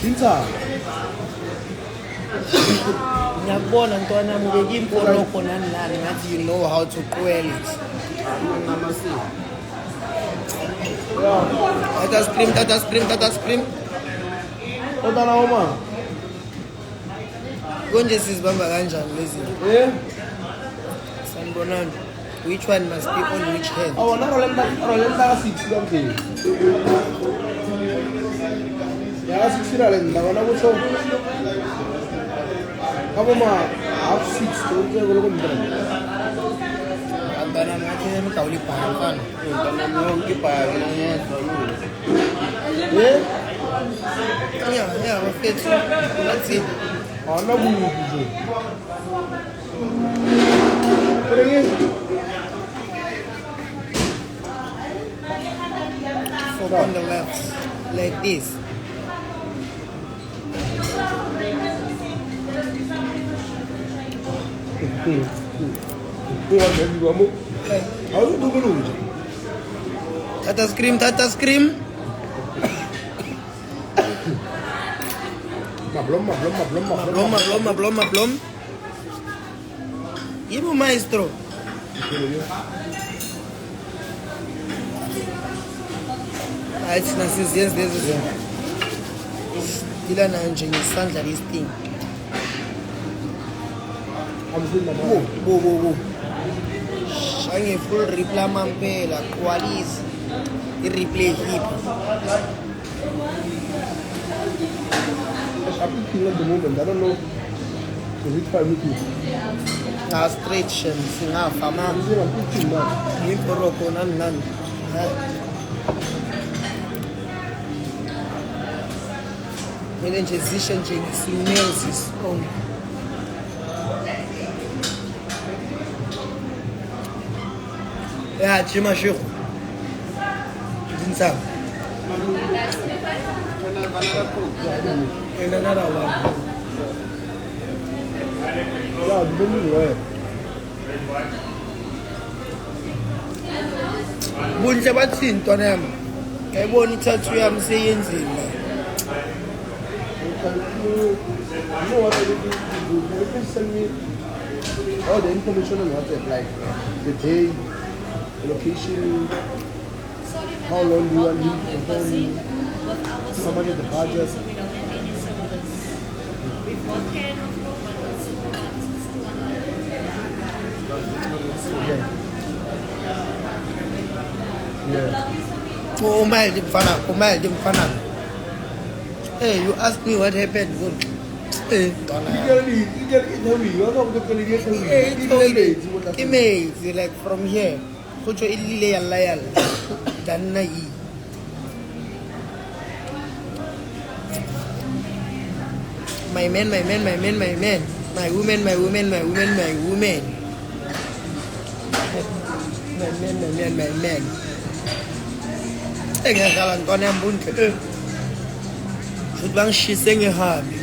Insa. Ngiyakubona ntwana mubeka imfoloko nani ngathi you know how to quell it. Tata scream. Otana uma. Konje sizibamba kanjani lezi? Sanibonani. Which one must be on which hand? Oh, na rolemba 6 kambe. Ya 6 rolemba wana kutsho. Kaboma half 6 konke lokumndra. Antana mathi mkhawuli bhayafana. Ntana yonke ibhaya ngiyedwa yini. Yeah, bafethu. That's it. Ana buyi nje. Kurenge. For on the left, like this. Tata scream. Mablom. Yibo maestro. Hayi thina siziyenza lezi zinto. Ila nanje ngesandla lesting. Bo. Shange full replay mampela quality. I-replay hip. I'm thinking at the moment, I don't know. Is it fine with you? Stretch singafa mama. I'm thinking now. Imporoko nani. Mele nje zisho nje ngisimele sisonke. Ya chima shukhu. Dinsa. Nara wa. Yeah, depending where. Bunje bathi intwana yami. Ngayibona ithathu yami seyenzile la. You know what I do? You can send me all the information on WhatsApp, like the day, the location, how long you want me to phone, how much is the budget. Yeah. Umayel mfana. Hey, you asked me what happened. Hey, image like from here. Kucho ilile yalla danna yi. My man. My woman. My man. Engakhala ntwana yambunke. Futhi bangishise ngehabi.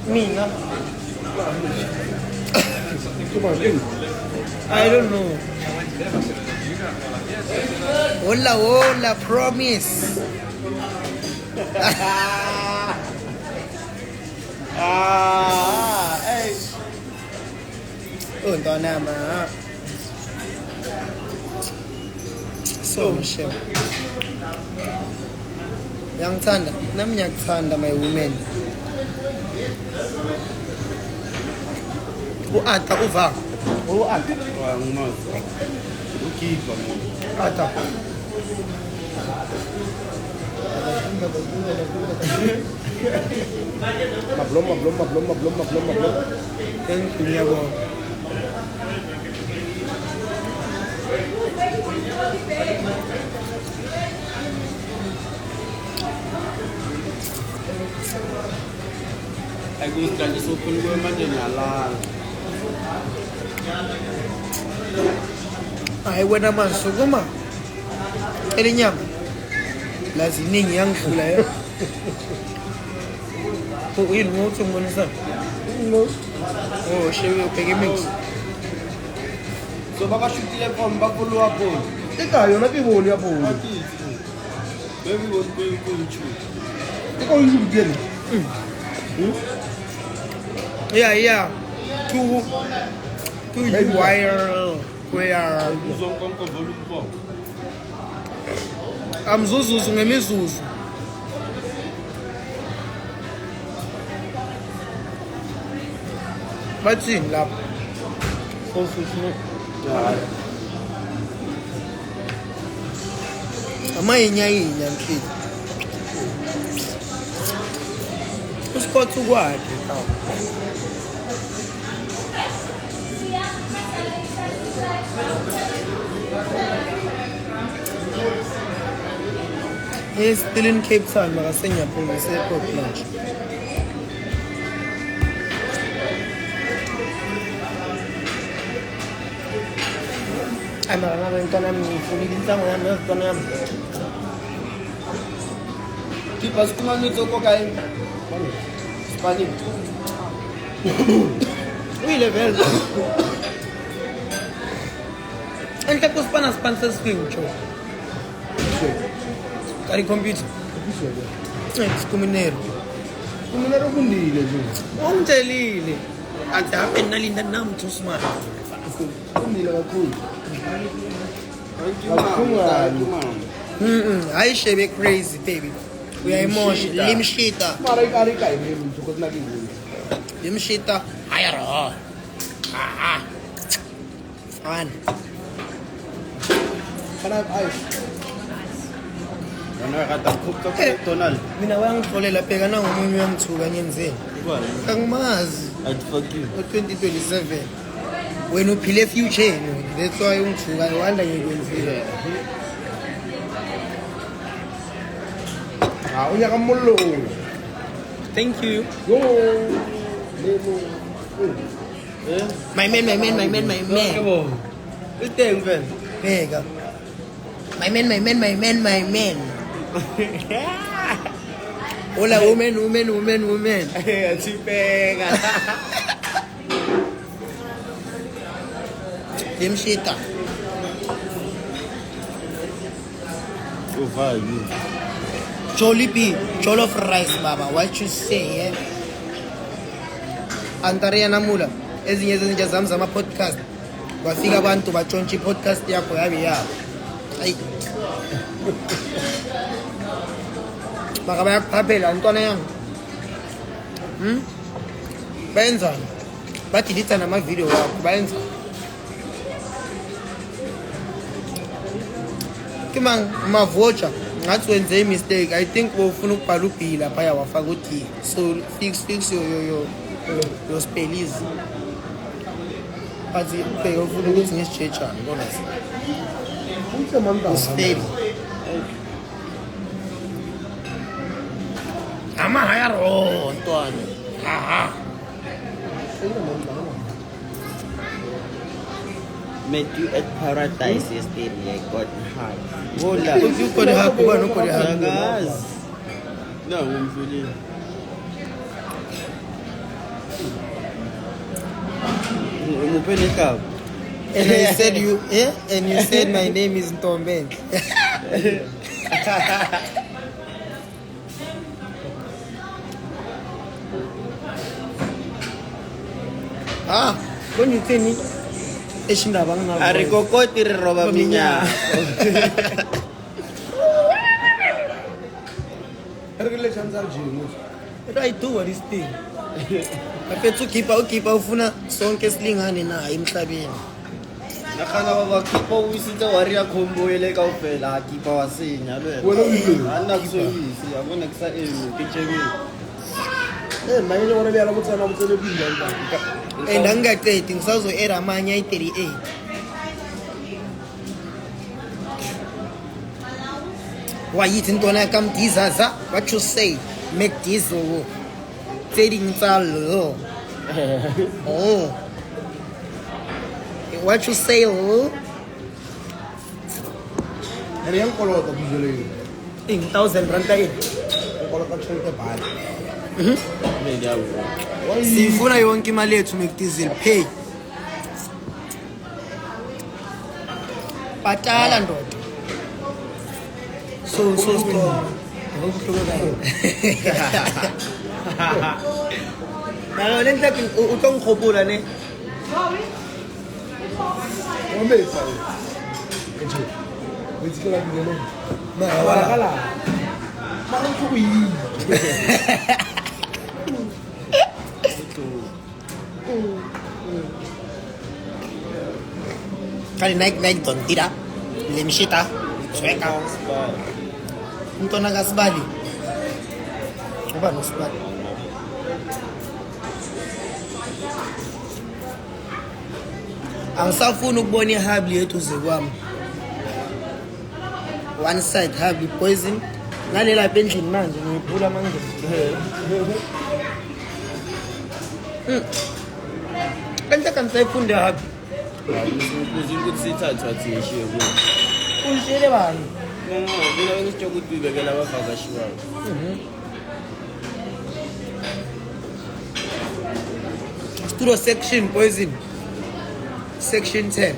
Mina. I don't know. Hola, promise. Hey. Oh, ntwana ma. So Michelle. Yangithanda, nami ngiyakuthanda my women. Uata uva. Uata. Ngumazi. Ukipa mona. Ata. Mablom. Thank you, Nyabo. Aku ikan disupun gue mah jadi halal. Ay, wena mansuko ma. Elinyam. Laziningi yangidlula yo. Uyini ngothi ngibonisa. Oh, shewe ubheke mix. So bakashutile from bakuluwa phone. Eka yona ke boni ya phone. Maybe we'll go to true. Oh, you get it. Yeah. Two wire where Uzonkonko volume 4. amzuzuzu ngemizuzu. Bathini lapha? Amayinya mfethu. Usikotha ukwakhe kawo. He's still in Cape Town, makasengiyaphungisa airport manje. Ay, mara ntwana yami ngifulile intsango yami ntwana yami. Kipas kumanitso ko kae? Spani. Uyi-level. Enhle kusipana sponsor swing cho. Kari computer. Kuminero. Kuminero kundile nje. Ongitshelile. Athi habe nalinda nami to smart. Kundile kakhulu. Hayi shebe crazy baby. Uyayimosha limshita. Mara ikarika yini ukuthi nakingini. Limshita ayaro. Fun. Can I have ice? Mana kata khupka Donald. Mina wangitholela pheka nangomunye uyangithuka nyenzeni. Angimazi. I'd fuck you. 2027. Wena uphile future yenu. That's why ungithuka wanda ngikwenzile. Unyaka mollo. Thank you. Yo. My man. Uteng ven. Pheka. My man. Hola, woman. Atsipeka. Limshita. Uvayo. Jollof rice baba. What you say, eh? Antaria namula. Ezinye zinja zami zama podcast. Wafika abantu batshontsha podcast yakho yabe yabo. Hayi. Baka bayakuphaphela ntwana yami. Benzani? Badelete nama-video wakho bayenza. Kimang mavocha ngathi wenze mistake. I think wofuna ukubhala ubhili lapha yawafaka uthi. So fix your spells. Athi ubheke ufuna ukuthi ngisitshejane bona si. Umse manda. Spell. Amahayaro ntwana. Met you at paradise yesterday. I got high. Hola. You got high, kuba no got high. Guys. No, umfulile. Umupeni kap. And I said and you said my name is Ntombe. When you tell me Eshindaba ngaba. Ari kokoti re roba minya. Regulations are genius. What I do what is thing? Apethu keeper ufuna sonke silingane naye emhlabeni. Nakhana baba kipa uisitse waria khombo ele ka ofela kipa wasenya lwena. Wena uyini? Ana kusoyisi yabona kusa enu kitchebe. Manje wona beyala kutsana kutsele bindla. And angaqedi ngisazo era amanye ayi38. Wayithi intwana kamdizaza what you say make diesel trading tsalo. Oh. What you say oh? Ere yang kolota buzele. 1000 rand ayi. Kolota chente bad. Sifuna yonke imali yethu make diesel pay. Patala ndoda. So strong. Nalo le ntla o tlo nkgopola ne. Wamesa. Nje. Wetsikela dingene. Wala. Mara go yi. Kali naik tontira. Lemshita. Sweka. Mtona kasibali. Ngoba nosibali. Angisafuna ukubona ihabli yethu zekwami. One side habli poison. Ngalela pendlini manje ngiyiphula manje. Kanti kantsayifunda habli. Ukuthi sithatha athishiye kulo. Ushele bani? Mina ngisho ukuthi ubekela abavakashi babo. Studio section poison. Section 10.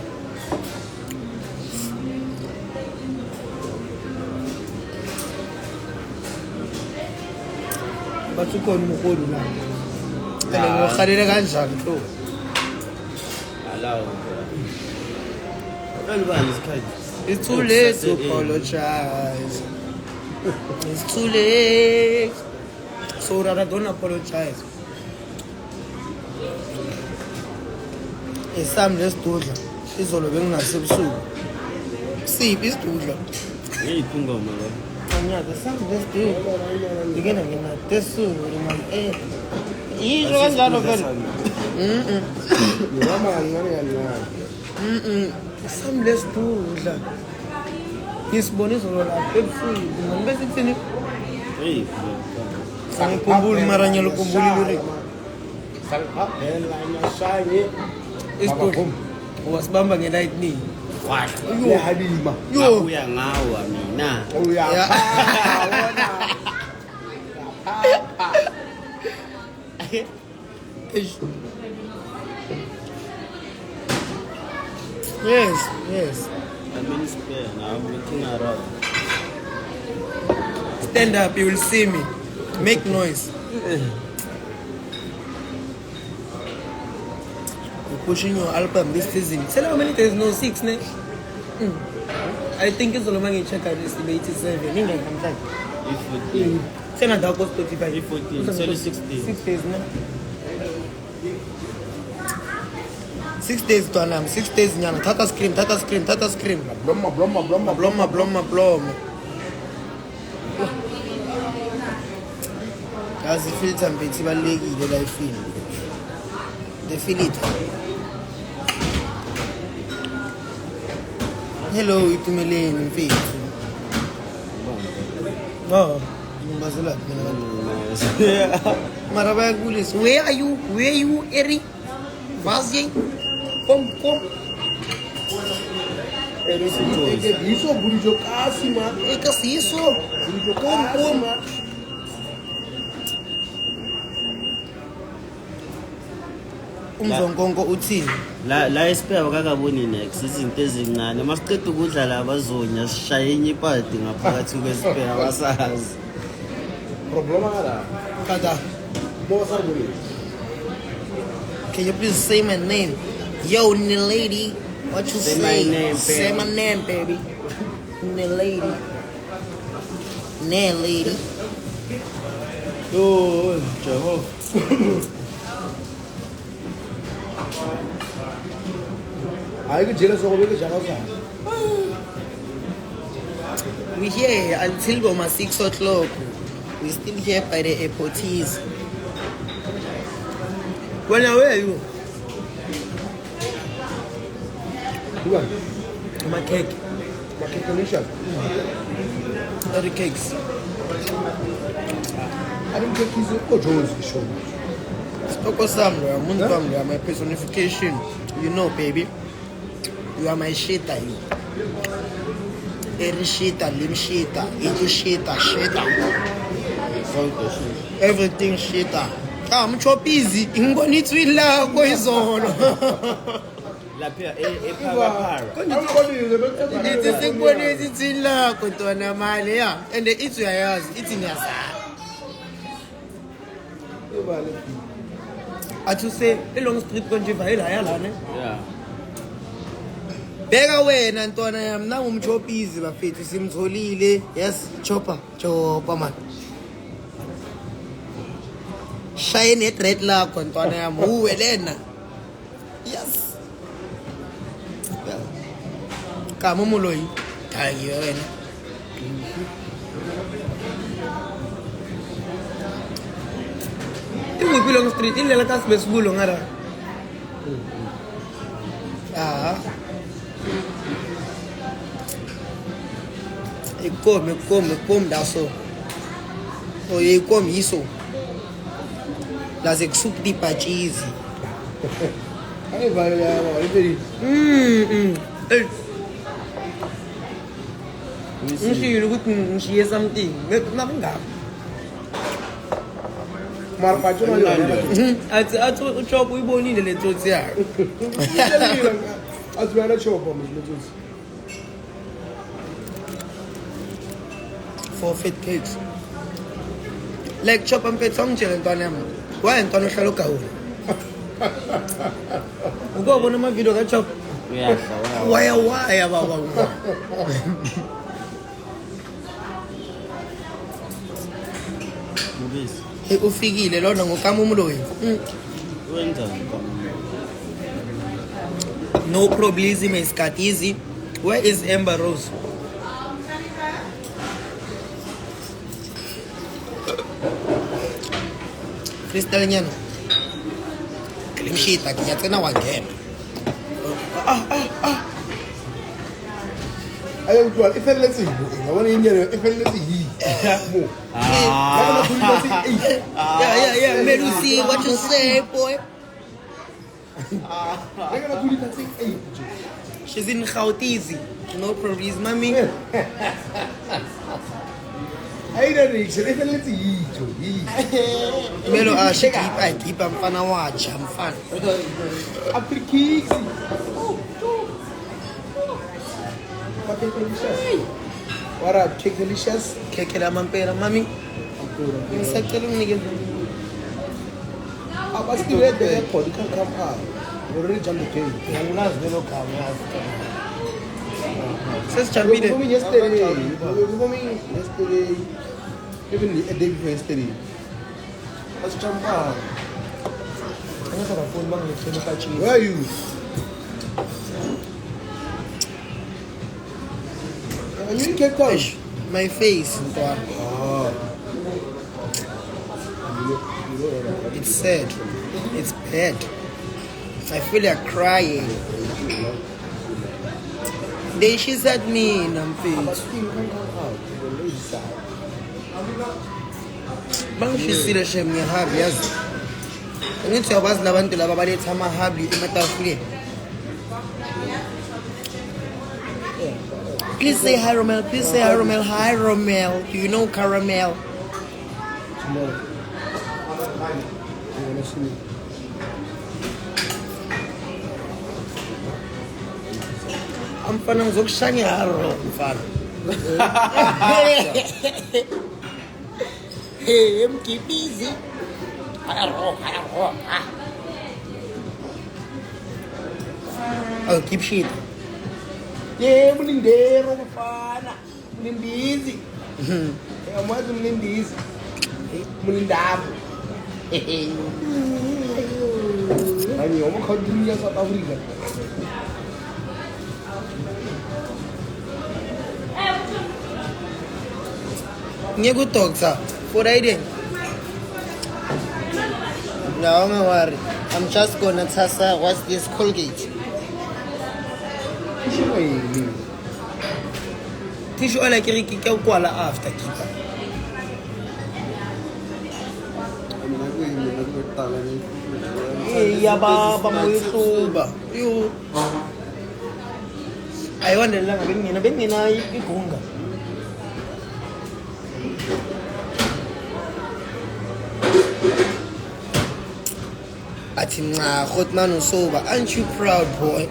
Bathukhona umholi la. Ene ngokhalele kanjani lo? Alawo. Alibani isikhathi. It's too late to apologize. It's too late. So rather don't apologize. Isam lesidudla. Izolo bengingasebusuku. Siphi isidudla? Ngiyithungoma lo. Anyaka sam lesidudla. Ngena ngena tesulu man Yisho kanjalo vele. Ngiyama ngane ngane. Sam lesidudla. Ngisibone izolo lapha ebusuku. Manje bese kuthini? Hey. Ngikhumbula imaranyelo kumbulile uri. Salha ela shine. Isidudla. Wasibamba ngelightning. Kwahla. Yo Halima. Yo. Uya ngawa mina. Uya. Yes. I mean spare now I'm looking around. Stand up, you will see me. Make noise. You're pushing your album this season. Tell how many days? No, 6, ne? I think it's all money check out this 87. You know, I'm If Send a dog was 35. 14, so 6 days. 6 days, ne? 6 days to anam, 6 days nyana. Tata scream. Blomma. Bloma. As the filter mpethi balekile la ifini. The filter. Hello, itumeleni mfethu. Oh, ngibazela mina. Mara bayakulisa. Where are you, Eri? Vazie? Kom. Isso burijo kasi ma. Eka siso. Burijo kasi ma. Umzonkonko uthini? La espare akakaboni next izinto ezincane masiqeda ukudla la bazonya sishaye enye ipadi ngaphakathi kwespare abasazi. Problema nada. Kada. Mo sarbuni. Can you please say my name? Yo, Nilady. What you Say say? my name, Say baby. my name, baby. Nilady. Nilady. Oh, Jehovah. 아이고 제가서 오면 잡아서. We here until Goma 6 o'clock. We still here by the airportees. Where are you? 누가? My cake. 마켓 컨디션. The cakes. 아니 그 기술 거 좋은 쇼. Spoko Samra, Mungamra, my personification. You know, baby. You are my shita, you. Every shita, lim shita, each shita. Everything shita. I'm chop easy. Ingoni twila ko izolo. lapha ephakaphara Ithi sikubone isithini lakho ntwana mali ya and ithi uyayazi ithi ngiyazana athi use elong street konje vayela yalana yeah beka wena ntwana yami nangumjobhizi bafethu simtholile yes chopper man shine at red lakho ntwana yami uwe lena yes kama moloi tayo wena Iwiphi long street ilela kasibesibulo ngara ikom daso oye ikom yiso laze kusukti pachizi Ayivale yabo ibeli. ngishilo ukuthi ngishiye something nakungaphi Mara pacho na yona. athi uchopo uyibonile le tsotsi yakhe Azwana chopo mhlezwe. for fat cakes like chopper mpethu angitshela ntwana yami why ntwana ohlala ugawula ukubona amavideo kachopper uyadla waya baba mubisi ufikile lona ngokama umloyi wenzani no problem isikatizi where is Amber Rose freestyle nyana klimshita kiyatsena wangena Ayo utwala ifeletse ngabona inyelo ifeletse yi. Mo. Yeah, Melusi, what you say, boy? She's in Gauteng. No problem, mommy. Melo, she keep mfana wacha mfana. What up, Cake Delicious? Keke la mampera, mami. Ngisacela unginikeze. I'm still at the airport, you can't come out. You already jumped the gate. Ngulazi lelo khama. You Sesijambile. told me yesterday. You told me yesterday. Even a day before yesterday. Let's jump out. Ngiyathatha phone bangilethele kachi. Where are you? Are you in Cape Town? My face, ntwana. It's sad. It's bad. I feel like crying. Then she said me in I'm face. Bangishisile shem ngiyahabi yazi. Ngithi uyabazi labantu laba baletha amahabi ematafuleni. Please say hi Romel. Please say hi Romel. Hi Romel. Do you know caramel? Tomorrow. You wanna see me? Mfana ngizokushanya haro mfana. Hey, mkibizi. Haro. Oh, keep shit. Yeah, mulindero mfana. Mulimbizi. Amazi mulimbizi. Mulindabu. Ani oma khadriya South Africa. Doctor, for riding. No, don't worry. I'm just gonna test what's this Colgate. Tissue like Ricky Kwala after keeper. Yeah, Baba, my YouTuber. You. I want to learn a bit in a gunga. Ati hot man sober. Aren't you proud, boy?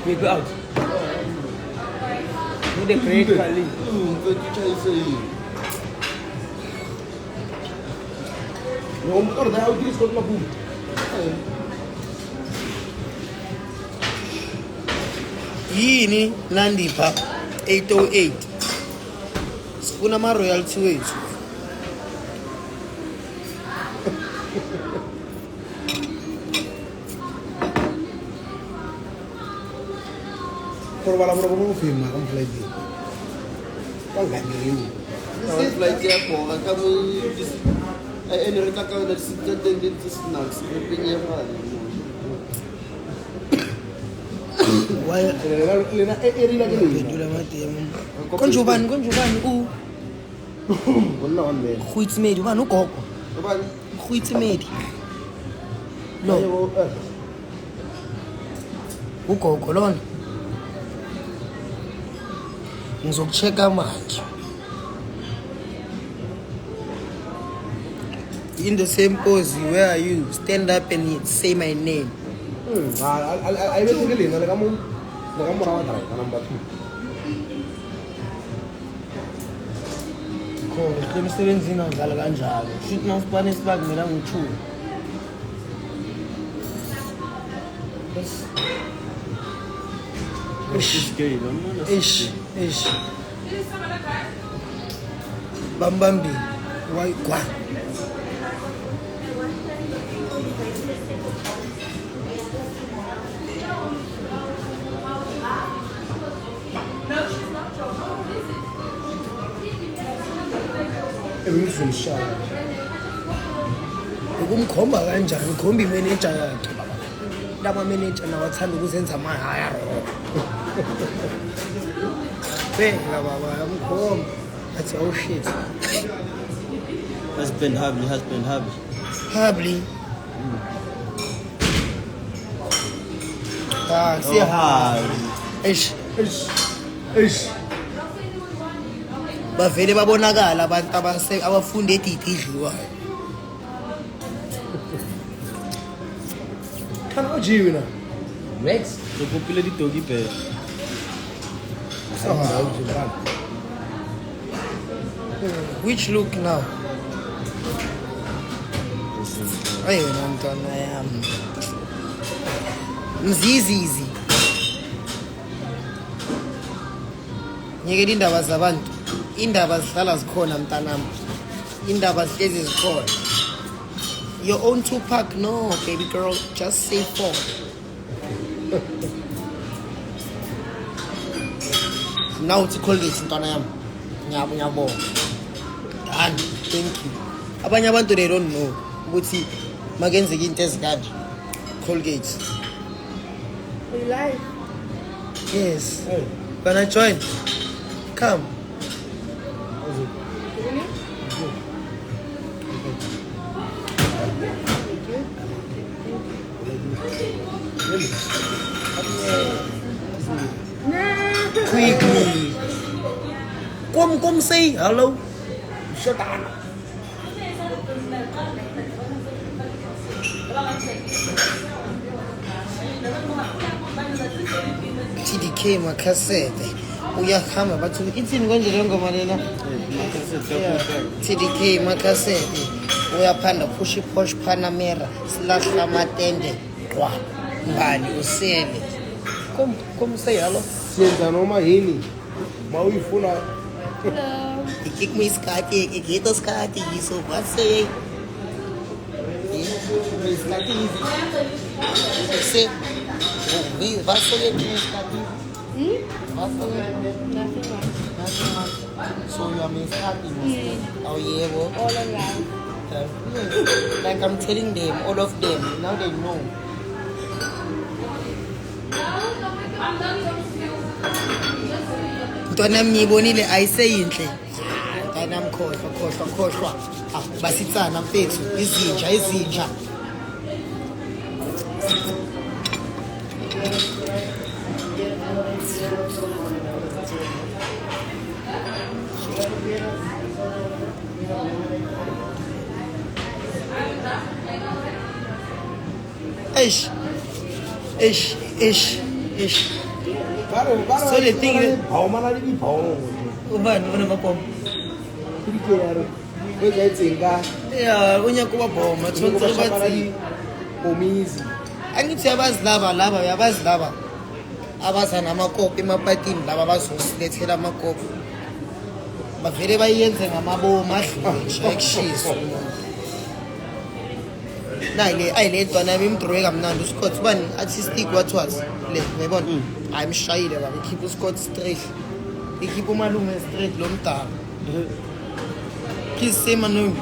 Big out. With the great Kali. No motor da utilizo con la boom. Yini Nandipha 808. Sifuna ama royalty wethu. Por bala por como firma completo. Pangani. This flight airport, I come in a record that sits in snacks, ripping your Why? Lena erila ke ni. Pendula matemo. Konjubani u Wonna on me. Khwitsimedi ubani ugogo. Ubani? Khwitsimedi. Lo ugogo lona. Ngizokuchecka manje. In the same pose, where are you? Stand up and say my name. I bet ke lena le ka mo ra wa drive number 2. Khona emsebenzini awudlala kanjalo. Shoot nawusipane sibak mina ngichulo. Ish. Bambambi. Why kwa? Ebengizomshaya. Ukumkhomba kanjani? Khomba imanager yakhe baba. Lama manager nawathanda ukuzenza amahaya ro. Bheka baba yamkhomba. Athi oh shit. husband, hubby. Habli. Siya. Ish. Bavele babonakala abantu abafunde edidi idliwayo. Kana ujiwe na. Next, the popular doggy bear. Which look now? Ayona mntwana yami. Mzizizi. Ngeke indaba zabantu. Indaba zihlala zikhona mntanami. Indaba zihlezi zikhona. Your own 2-pack, no, baby girl, just say 4. Now it's Colgate mntwana yami. Ngiyabonga. Done. Thank you. Abanye abantu they don't know ukuthi makenzeka into ezikanje. Colgate. You live? Yes. Can I join? Come. Quickly. Come say hello. Shut up. TDK makasete. Uyahamba bathu ithini konje le ngoma lena? TDK makasete. Uyaphanda push Panamera silahla matende. Kwa mbali usele. Come say hello. Siyenza noma yini. Mawuyifuna Hello. Ikik mo iskati, ikito skati, so what say? Iskati say, we what say iskati? What say? Nothing much. So you are iskati. Oh yeah, well, All around. like I'm telling them, all of them, now they know. Ntwana mnyibonile ayiseyinhle. Ntwana mkhohlwa. Basitsana mfethu izinja. Ish. Baru. So the thing is- bau mana lagi bau. Ubani unamakom. Pergi ya. Kau jadi tinggal. Yeah, unya kuba boma. Kau Tshwantse pasal ba lagi komizi. angithi yabazi laba abaza namakopi emapatini laba bazosilethela amakopi bavele bayenze ngamabomu adlule kushiso ayile ntwana yami imdrowe kamnandi uScott ubani artistic what was le uyayibona hayi mshayile baba ikhipha uScott straight ikhipha umalume straight lo mdala please say manumi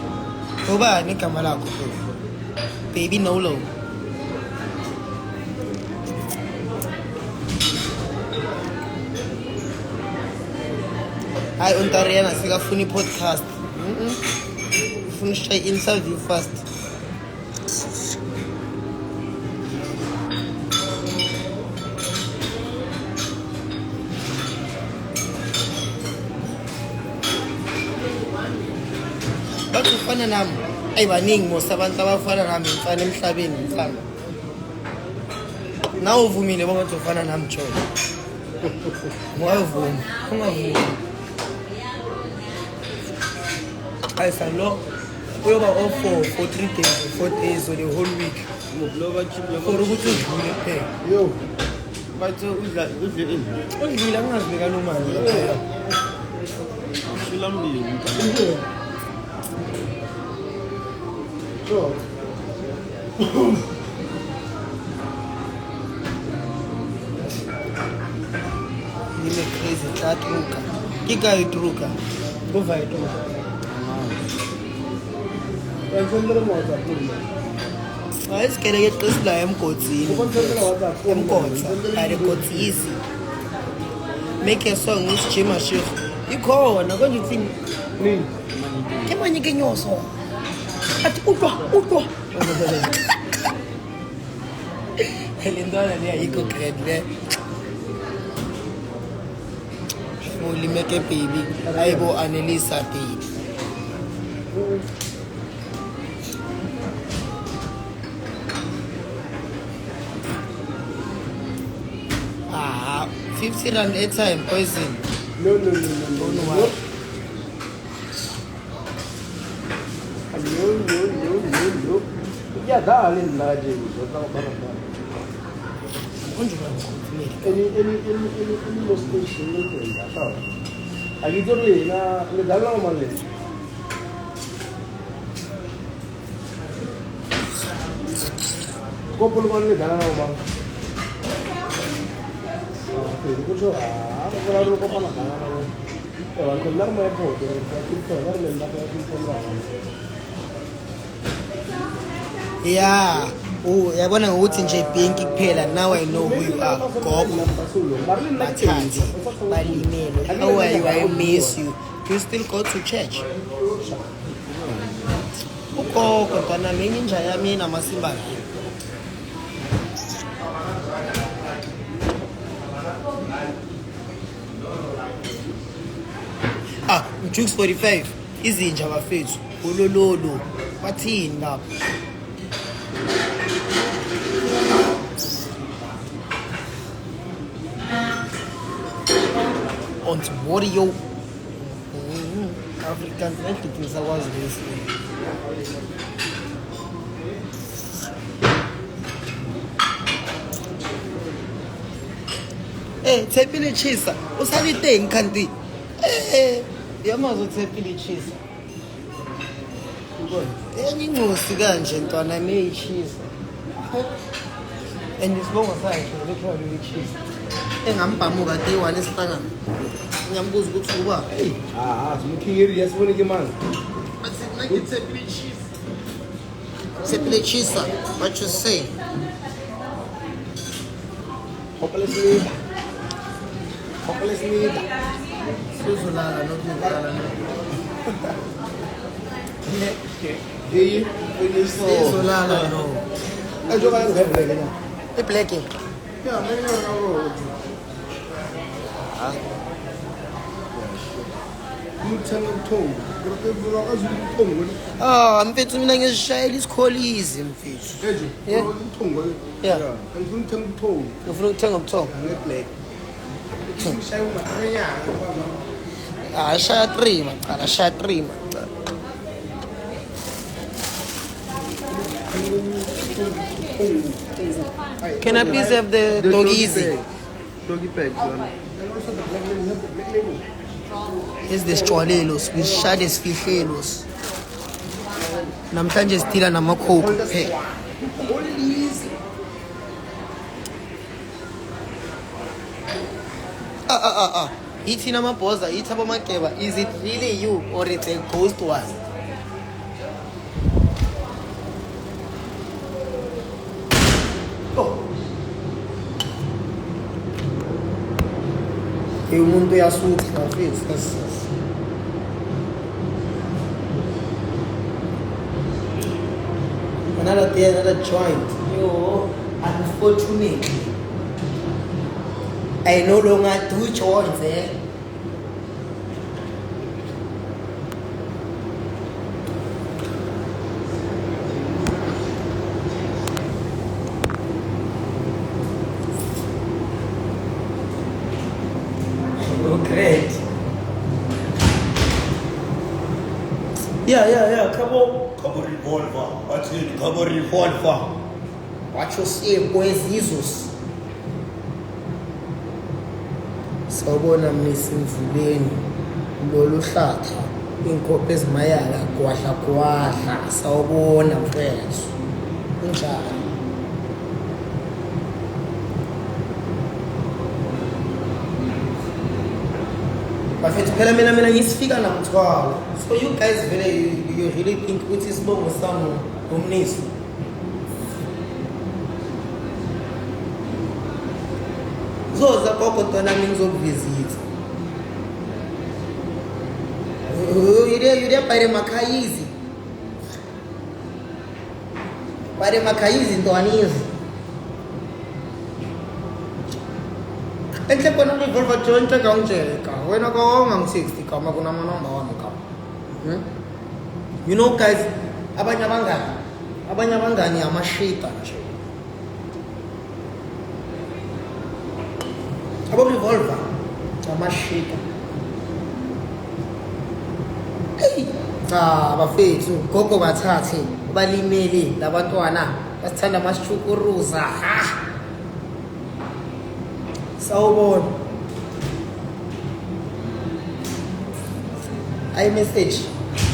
ubani igama lakho baby Nolo. Hayi uNtariana sikafuna i-podcast. Ufuna ushaye interview first. Bathi ufana nami. Ayibaningi mos abantu abafana nami mfana emhlabeni mfana. Nawe uvumile bonke ufana nami Joe. Ungavumi. I said, no, we were off for 3 days, 4 days, or the whole week. For ukuthi udlule phela. Yo. Bathi udle ini. Udlule angazibeka lo mali. Shilamlile umntana. Sure. Nime crazy tlatruka. Kika itruka. Kuva itruka. Konsentrer WhatsApp pula. Ayisikele ke xisila emgodzini. Konsentrer WhatsApp pula. Emgodza. Ayikodzisi. Make a song with Jima Sheikh. Ikhona konje uthini? Nini? Emanye ke nyoso. Athi utwa. Elindwana le ayikho grade le. Moli make a baby. Ayibo Annelisa baby. Ah, 50 rand airtime poison. No. Don't know why. No. Ya dale ndaje uzotaka Konje ngikukhulumile. any no station ngikwenza sawa. Akitori na ngidala mali. Kopolo mali ngidala na mali. Kucho para ro ko pala kana na. Ewan ko lar mai po, ko lar le la ko Yeah. Oh, yabona ukuthi nje Pinky kuphela. Now I know who you are. Gogo. Bathandi. Balimele. How are you? I miss you. Do you still go to church? Ugogo ntwana mina inja yami inamasimba. Jukes 45 izinja bafethu ulololo bathini lapha on Morio African entities was this Tepile chisa usabite nkanti yamazi uthepile cheese. Enye ingosi kanje ntwana neyicheese. And isibongo sakhe literally cheese. Engambhamuka day 1 esihlangana. Ngiyambuza ukuthi uba zimkhingiri yasibone ke manje. Bathi nake tepile cheese. Tepile cheese. What you say? Hopeless leader. Suzulala nokudlala no. Hey, finish so. Suzulala no. Ajoka ngevele na. Iblack. Yeah, many no. ngithenga ubuthongo ngiyakwazi ubuthongo Mfethu mina ngizishayela isikholisi mfethu. nje Yeah. ubuthongo Yeah. angifuni ukuthenga ubuthongo Ngifuna ukuthenga ubuthongo. ngeblack ngishaya umakhanyana Shaya 3 macala, shaya 3 macala. Can I please have the dog easy? Doggy bag zona Is this chwalelos, ngishade isifihlelus. Namhlanje sidila nama-coke kuphela. Ithi namabhoza, ithi abomageba, is it really you or it's a ghost one? Umuntu uyasutha mfethu. Another day, another joint. Yo, unfortunately, I no longer do joints, Oh, great. Yeah. Come revolver. What's it? Come revolver. Watch your say, boys, Jesus. Sawubona mnisi mvuleni lolu hlatha inkopho ezimayala gwahla sawubona mfethu kunjani bafethu phela mina ngisifika namthwalo so you guys vele you really think ukuthi sibongo sami umnisi zoza gogo ntwana mina ngizokuvisita yule bare makhayizi ntwanizi enhle kona revolver joint akangijeka wena kawonga ngi-60 kama kunamanamba wami kama you know guys abanye abangani amashita nje abo-revolver amashita bafethu gogo bathathe balimele labantwana basithanda amashukuruza sawubona message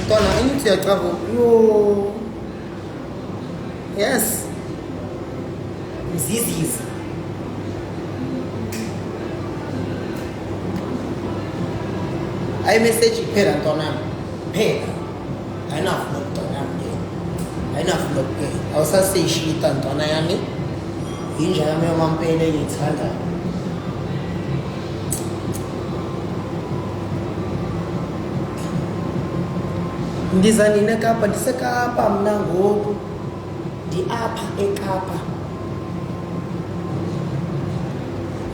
ntwana angithi uyatravel yo yes mzizizi message iphela ntwanami phela ayinavlog ntwanami ayinavlog ke awusaseyishita ntwana yami yinja yami yamampele engiyithandayo ndiza nini eKapa ndiseKapa mna ngoku ndi-apha eKapa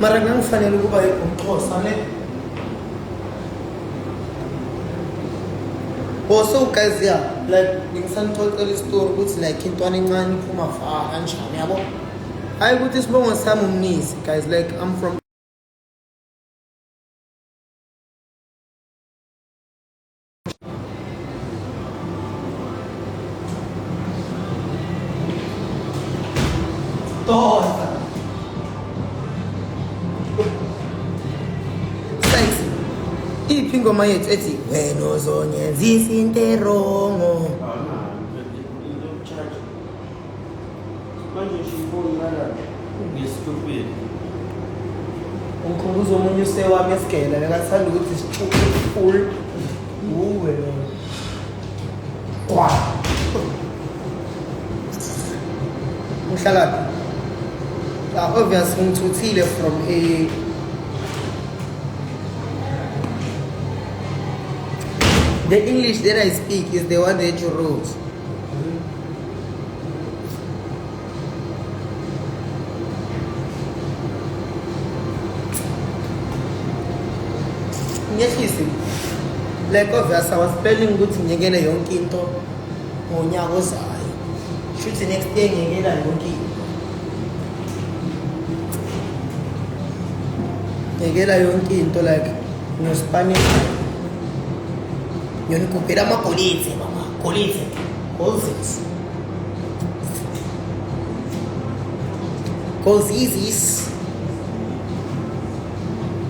mara ngangifanele ukuba umXhosa ne so guys yeah like ngisanixoxela isitori ukuthi like intwana encane iphuma fa kanjani yabo hayi ukuthi isibongo sami umnisi guys like I'm from iphi ingoma yethu ethi wena uzonyenzisa into erongo ungikhumbuza omunye usewami esigela bekathanda ukuthi sichuke full uwe wa uhlala obviously ngithuthile from a the English that I speak is the one that you wrote. Yes, Like obvious, I was planning ukuthi ngiyekele yonke into ngonyaka ozayo. Shuthi next year ngiyekela yonke into. Ngiyekela yonke into like no-Spanish. Ngiyonikhuphela amagolitse mama, golitse. Golzis. Golzizis.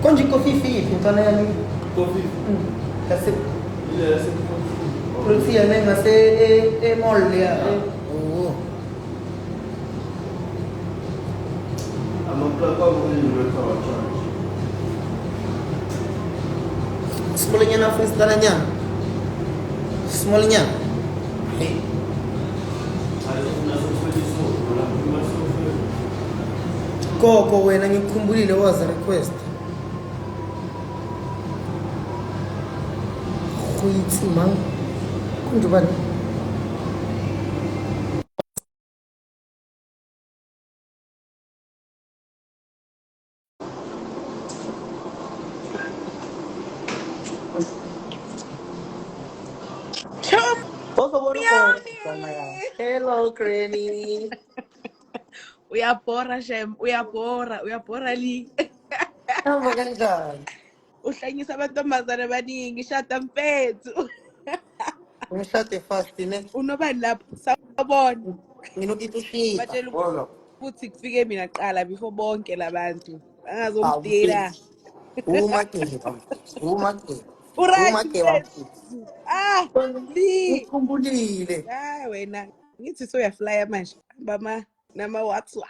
Konje kofi fifi mfana yami. Kofi. Kasi Yes. Kulisi yana ngase mall ya. Oh. Amaplaka w'Universal Church. Smolnya na freestyle-nya. Smolnya. Hey. Koko wena ngikukhumbulile waza request. Khuyitsi mang. Kunjubani? Hello, Granny. Uyabhora Shem, uyabhora li. Hamba kanjani? Uhlanyisa abantombazane abaningi, shada mfethu. Ngishade fast ne. Unobani lapho? Sawubona. Nginokushita. Batshela ukuthi kufike mina kuqala before bonke labantu. Bangazongidila. Uma ke. Uma ke. Uright Uma ke mfethu. Ah, li. ngikhumbulile. Hayi wena, ngithi soyaflya manje. Hamba nama WhatsApp.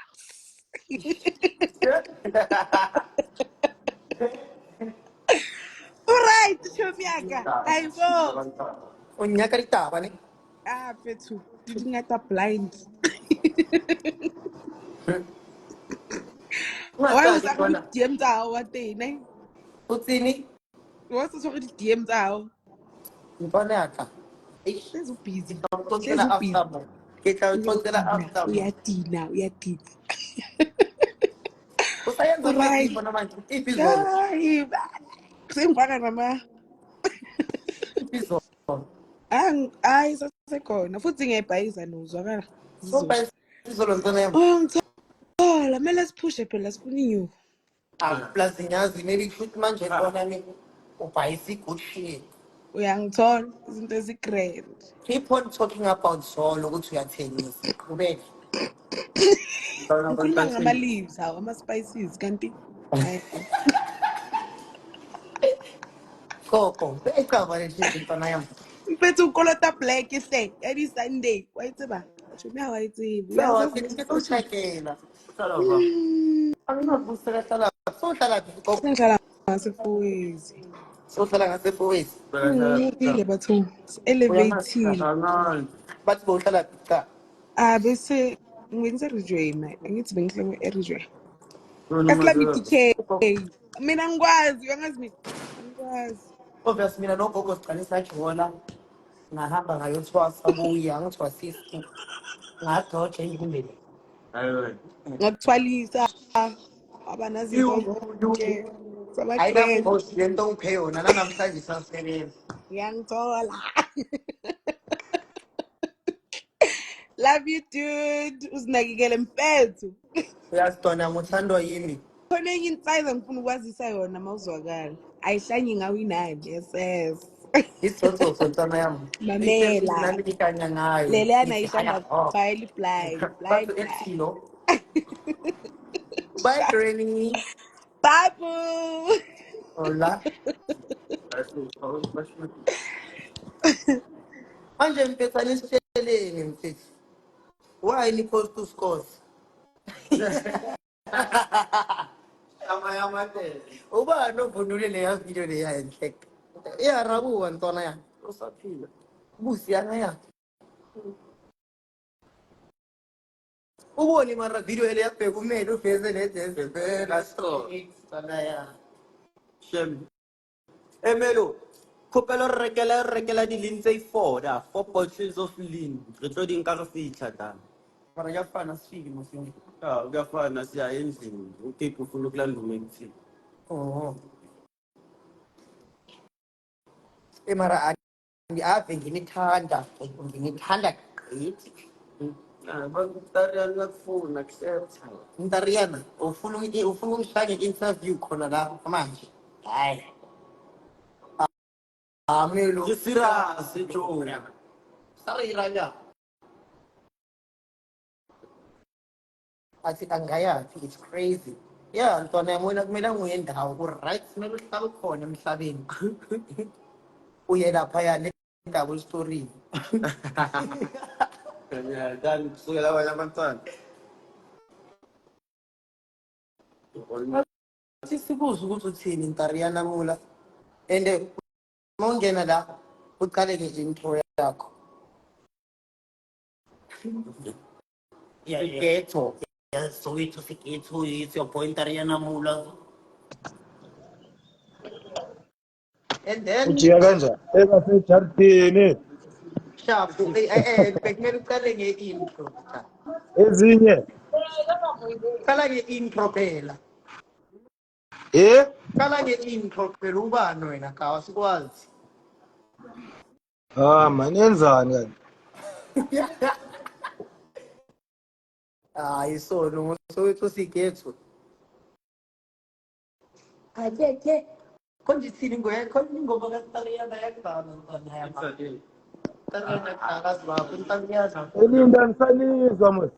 Uright chomi yaka. Hayibo. Unyaka litaba ne. Ah, mfethu, didi ngata blind. Why Ungahlali usa go khona. di-DM tsa hao wa teng eh? Utsini? Wa se tshware di-DM tsa hao. Ngibona yaka. Eish. Hlezi busy. Hlezi Ngicela busy. after mo. Kita ucela after mo. Uyatina. Usayenza manje Alright. khona manje. Ipizolo. Hayi. Sengifaka nama. Ipizolo. Hayi sasekhona. Futhi ngiyayibhayiza nozwakala. So Zizosha. best izolo ntona yami. Oh, ngithola. Kumele siphushe phela sifuna inyuku. Plus ngiyazi maybe shoot manje khona ni ubhayisi good shit. Uyangithola. Izinto ezi-grand. Keep on talking about zolo ukuthi uyathengisa. Qhubeka. Ngikhuluma ngama-leaves hawo, ama-spices kanti. Hayi. Koko. Ecaba le shit ntona yami. Mfethu ukolota black hle any Sunday wa itseba batho mme ha wa itsebe Sawa, uyazazi ke ukuthi ucheckela. Salava. Anginakusela sala. So hlala koko. sengihlala ngasefuwezi So hlala ngasefowesi. ngiyile batho elevated Bathi bowuhlala cha. bese ngiwenze Ridgeway angithi bengihlala eRidgeway kahlami DK mina ngikwazi uyangazi mina ngikwazi Obvious mina nogogo siqale sajona. Ngahamba ngayothwasa buya ngithwasisi. Ngadoja endlini. ngakuthwalisa abanazinto zonke Ayina sama-grand post lento ungiphe yona nanamhlanje sasebenza. ngiyangithola love you dude uzinakekele mfethu Uyazidona ngothandwa yimi. khona enye insize ngifuna ukwazisa yona mawuzwakala ayihlanyi ngawo inani yes Isizotho sontana yami. Iphezulu mamela nami ikanya ngayo. leleyana Ithi ayishanda haya ho. kuphayela blind Bathi ethilo. Bye Granny. babu Hola. Manje mpetsa nisitsheleni mfethu. Why ni post to scores? Uba novunule leya video leya enhle. Iyarabuwa ntwana ya. Usaphila. Busi yana ya. Ubone mara video ele yaphe kumele uveze nezenze phela so. Ntwana ya. Shem. Emelo. Khopela re rekela di-lean tse 4 da 4 bottles of lean re tlo di nka re fitlha tana Mara yafana sifiki mosini. kuyafana siya endlini ukepe ufuna ukulanduma ekuthini Oh. Mara ave nginithanda gqithi. Bantariana kufuna accept. Ntariana, ufuna ungifake i-interview khona la manje? Hayi. Amelo. Ke serious Joe. Sarira athi angayaphi, it's crazy. Yeah, ntwana yami wena kumele nguye ndawo ku-right kumele uhlale ukhona emhlabeni. Uye laphaya nendawo esitorini. Kanya dan kusukela wala bantwana. Sibuze ukuthi uthini Ntariana Mula. And uma ungena la uqale nge-intro yakho. Yeah, Ghetto. yes, so it's your point Ariana Mula. And then Ujika kanjani? Engasejaridini. sharp. Bekumele uqale nge-intro. Ezinye. Qala nge-intro phela. Qala nge-intro phela ubani wena kawa sikwazi. Man yenzani kanti? Hayi solo ngosowethu sighetho. Ke konje thini ngoya konje ngoba kaTariana yakudala ntwana yami. Tariana kazi bakho Ntariana. Elinda ngisalizwa mos.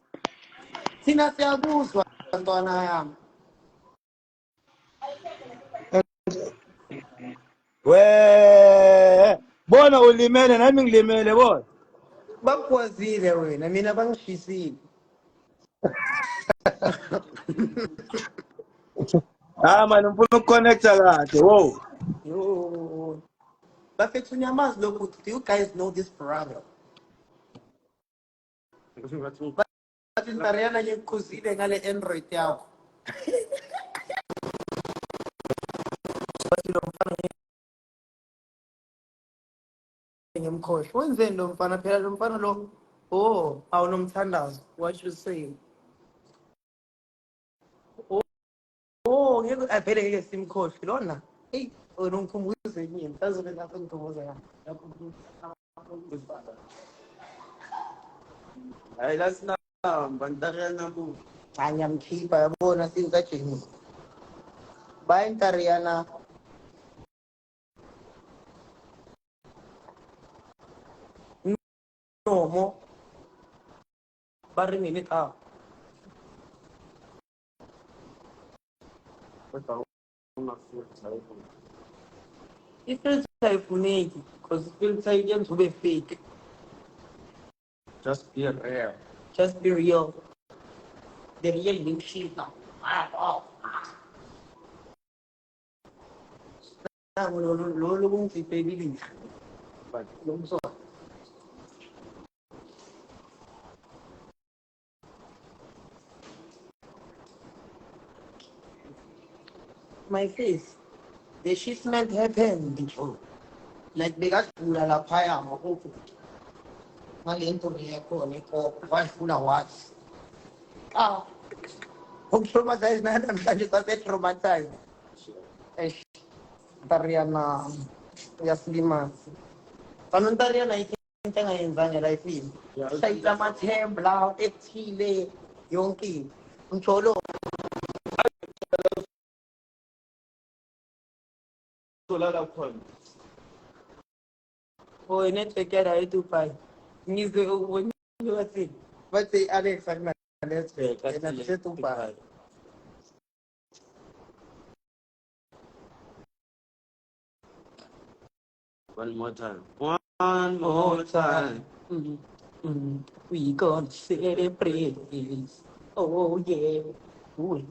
Thina siyakuzwa ntwana yami. Bona ulimele nami ngilimele bona. Bakwazile wena mina bangishisile. Man ngifuna ukuconnecta kahle. Wo. Yo. Bafethu nyamazi lokhu. Do you guys know this brother? Bathi Tariana ngikukhuzile ngale Android yakho. Bathi lo mfana ngimkhohle. Wenzeni lo mfana phela lo mfana lo? Oh, awunomthandazo. What you saying? Oh, ngeke avele ngeke simkhohle lona. Hey, unongkhumbuze yini? Azobe lapho ngithokoza yami. Ay, that's na Bantariana Mula. Ngiyamkhipha yabona singajeni. Bye Tariana. No mo. Bari minute ah. Ifilter ayifuneki because ifilter iyenza ube fake. Just be real. Just be real. The real link sheet now. Lo kungiphe ibilini. But Lo mswa. My face. The shipment happened before. Like bekadlula laphaya ngokuthi ngale nto yakho neko wafuna wathi. Ukutraumatize namhlanje sabe-traumatized. Tariana uyasilimaza. Kano Tariana into engayenzanga elifini. Shayila amathembu la ethile yonke. Ngitsholo solala khona. oh network yala e-Dubai. Ngizwe ubonile wathi bathi Alex akuna network yena ise-Dubai. One more time. One more time. We gonna celebrate this. Oh yeah. Ooh.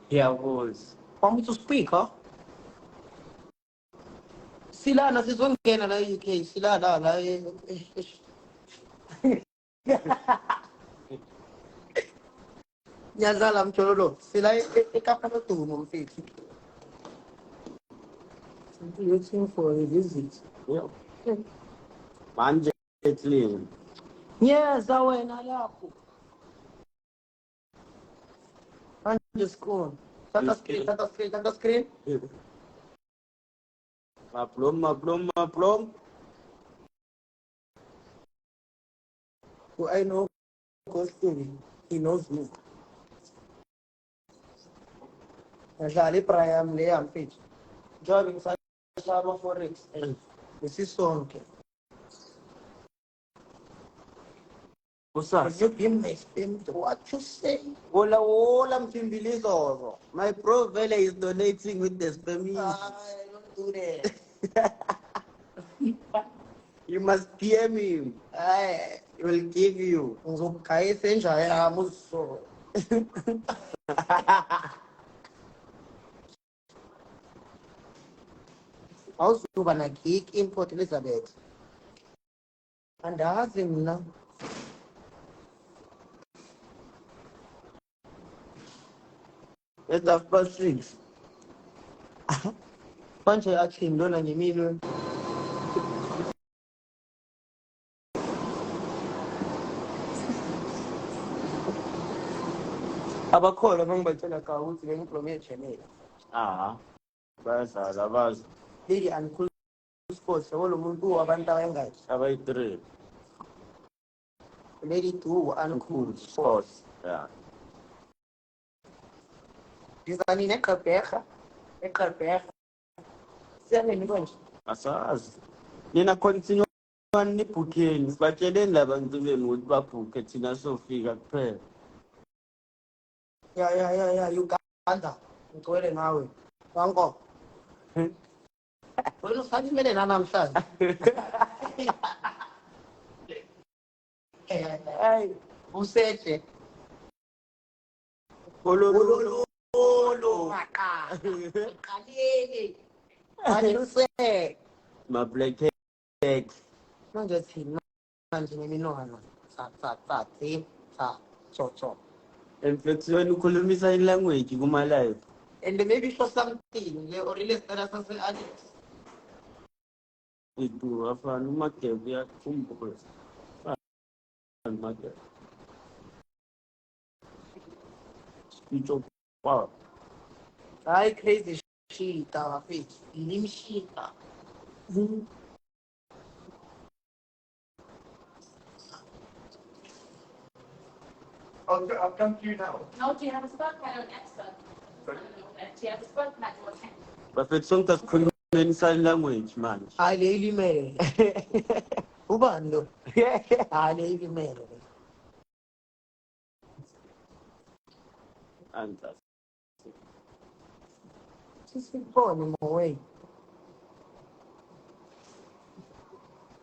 Yeah, boys. Want me to speak, huh? Silana sizongena la UK. Silana la Nyazala mchololo. Sila ekapa dumo mfethu. Looking for a visit. Yeah. Manje clean. Nyeza wena lapho. Manje school. Tata screen. Maplom. Who I know goes to he knows me. Ngihlala iBrian le yampithu. Njengoba ngisashaya ama-forex. Nesisonke. Usas. You give me spin to what you say. Hola, Mtimbilizo. My bro Vele is donating with the spammy. Don't do that. You must PM him. He will give you. Ngizokugayisa enja yami uzisole. Awuzuba na-gig import Elizabeth. Andazi mina. It's 6:30. Manje athi lona ngemilwe. Abakhona bangibatshela ka ukuthi bengiblome ejemela. Bayadlala bazi. Lady uncool sports yabo lo muntu wabantu abayengaki. Abayi-3. Lady 2 uncool sports. Sports. Yeah. Dizani neqhebherha. Eqhebherha. Siyangeni konje. Asazi. Nina continue nibhukeni. Sibatsheleni labantu benu ukuthi babhukhe thina sofika kuphela. Ya Uganda. Ngicwele ngawe. Wanko. Wena usalimele namhlanje. Hey, useje. Olololo. Maka. Qalele. Ayuse. Ma black tags. Manje thina manje ngeminwana. Sa. Cho. Infection ukhulumisa in-language kuma-live. And maybe show something. Le orile stara sase Alex. Itu afana uMagebu uyakhumbula. Magebu. Speech of power. Ay crazy shit, fit. Lim shit. I'll come to you now. No, do you have a spot pad or an expert? Do you have a spot pad or an Perfection taskhuluma in-sign language manje. Hayi le ilimele. Ubani lo? Hayi le ilimele. Answers. Sisibone mowe.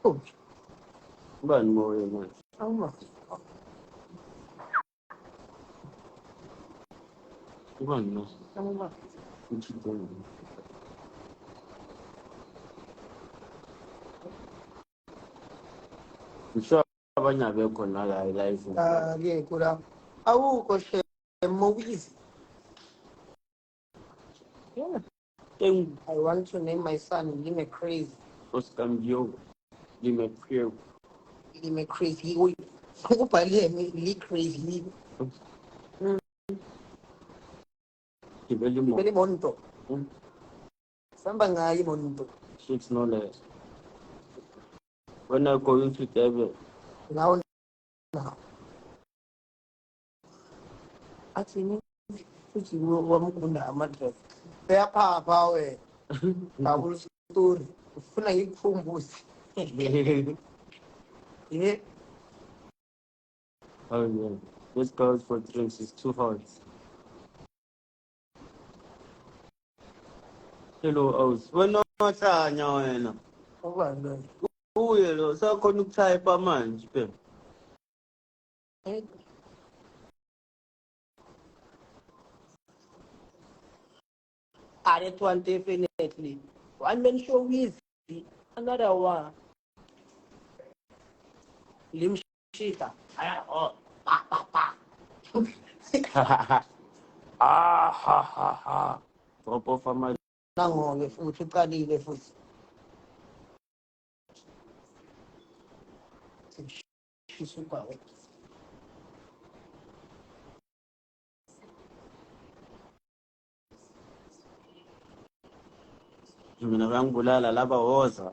Oh, Ubani moya manje? awuma. Ubani no? Awuma. Uchidoni. Ngisho abanye abekho nala live. Ke kula. Awukho she movies. Yeah. I want to name my son Lime Crazy. Oscar Mbio. Lime Priyo. Lime Crazy. Ubhale Lee Crazy. Kibeli mo. Bele monto. Samba ngayi monto. Shit's no less. When I go into Devil. Now. Athini futhi wamkunda amadress. Seyaphapha we. Double story. Ufuna ngikukhumbuze. Yeah. Oh yeah. This goes for drinks is 2 hearts. Hello, Aus. Wena wathanya wena. Ubani lo? Uye lo sakhona ukutype manje phela. That one definitely. One man show easy. Another one. Lim Shita. Oh. Pa. Ha. Drop off my Nango-ke futhi uqalile futhi. Shisa ubhawe. Mina bayangibulala laba woza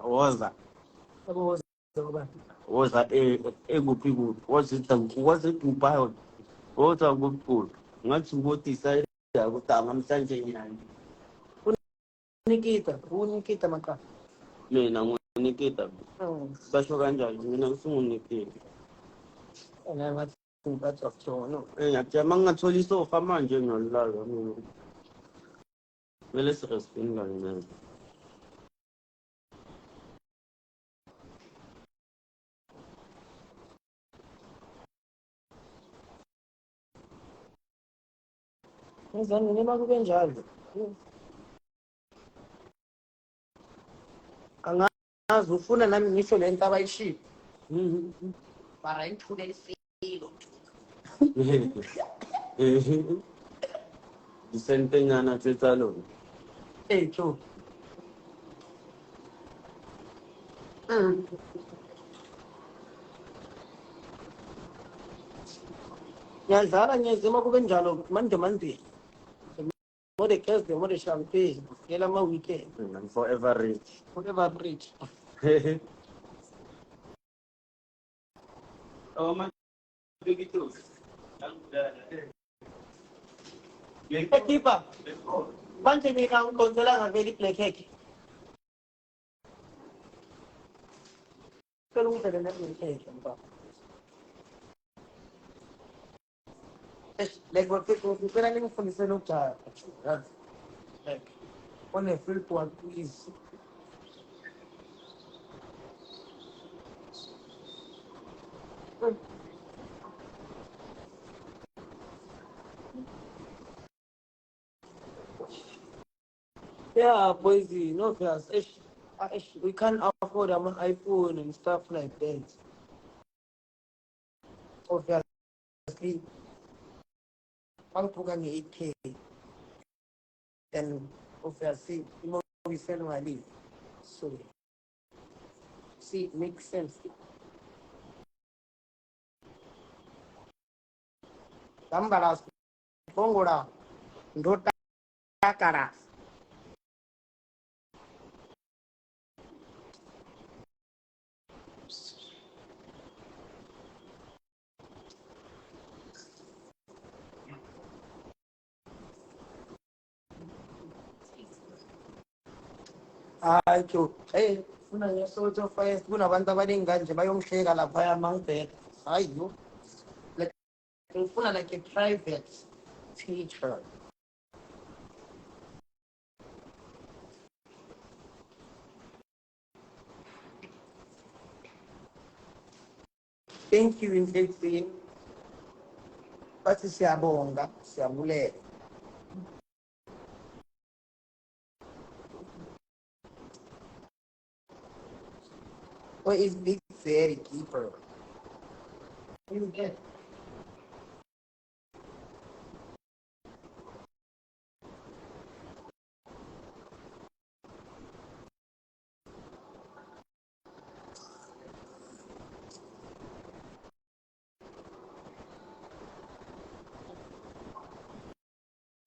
ekuphi kuphi woza Dubai woza kuphi ngathi ngotisa yakutanga namhlanje nyani Unikita maka. mina ngunikita basho kanjani mina ngisungunikita ngiyajama ngingatholi isofa manje ngiyalala mina kumele sirespini kanye naye Ngizani nima kube njalo. Angazi ufuna nami ngisho lento abayishiya. Para inthude isilo. disentenyana tse tsa lona True. Ngiyadlala ngiyazima kube njalo manje. More the Thursday, more the champagne. Ngela ma weekend. I'm forever rich Whatever rich. oh man begitu Keeper. Banje ni kang konsola nga very play cake. Pero mo talaga na cake ba? Like what people pero ni mo function cha. Like on a free one please. Yeah, boys, no class. We can't afford an iPhone and stuff like that. Obviously, I'm putting 8K. Then, obviously, you know, we sell money. So, see, it makes sense. Tambaras, Pongoda, Dota Karas. Ay, true. Eh, una ya sojo fire, una banda badinga, bayong share la fire mountain. Ay, you. Like, una like a private teacher. Thank you, in 15. Pati siyabonga, siyabulele. What is Big Fairy Keeper? You get.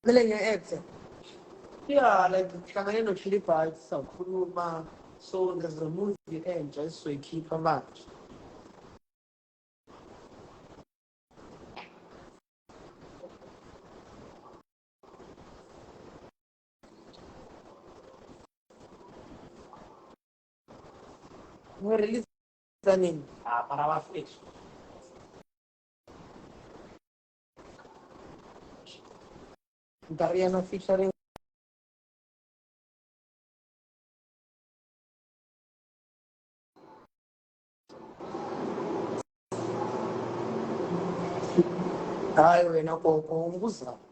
Nileng yung ex. Yeah, like kaya no chili parts sa kuruma. So there's a movie end just so you keep a match. We release the name para wa fish. Dariano featuring ay, we na po kung gusto.